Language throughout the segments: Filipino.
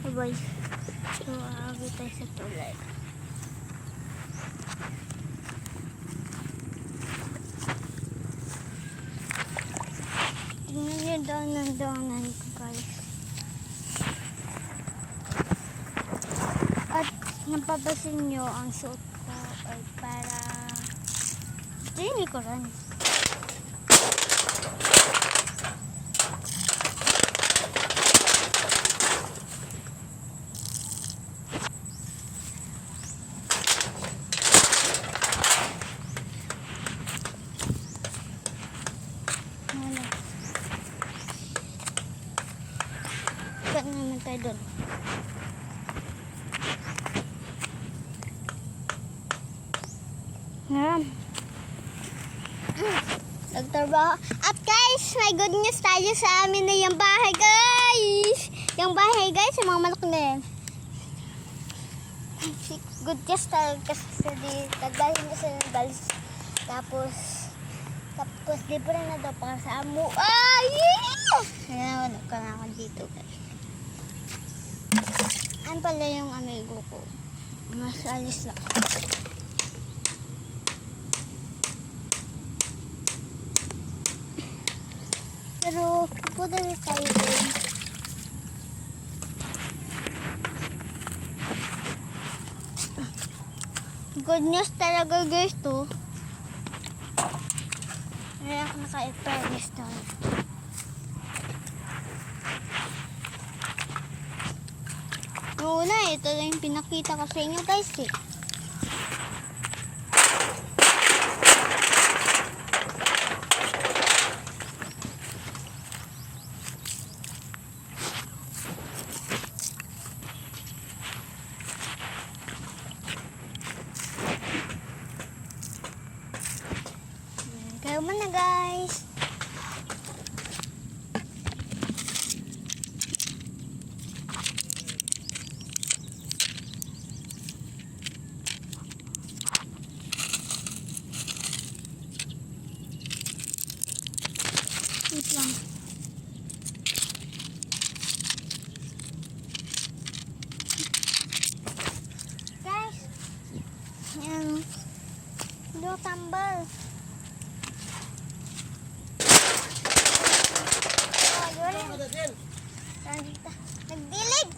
Sabay. So, aagay tayo sa tulay. Tingnan niyo daanan ko, guys. At napapasin niyo ang suot ko ay para ito yung likuran. Ikat naman tayo doon. Nagtrabaho. At guys, may good news tayo sa amin na yung bahay, guys. Yung bahay, guys, yung mga manok na yan. Good news talaga kasi nagdalhin na sila ng balis. Tapos libre na daw para sa amo. Ay! Kaya naman ka na ako dito, guys. Ano pala yung amigo ko? Mas alis lang. Pero, pupunta na tayo din. Good news talaga, guys, to. Kaya ako naka-express to. Yung una, ito lang yung pinakita ko sa inyo, guys, eh. Kayo man na, guys. Wait lang. Guys, yan. Hindi tambal. Nagdilig!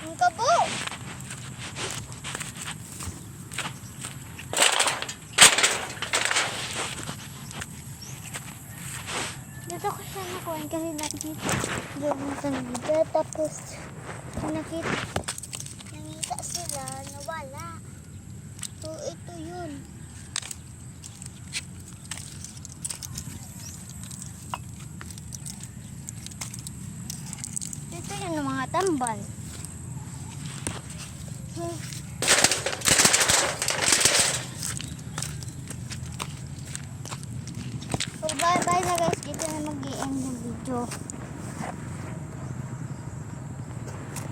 Ang kabo! Dito ko siya nakuha kasi nakita doon sa nabida. Tapos nakita sila nawala. So ito yun. Ito yun ang mga tambal. So bye bye na guys. Dito na mag-i-end ng video.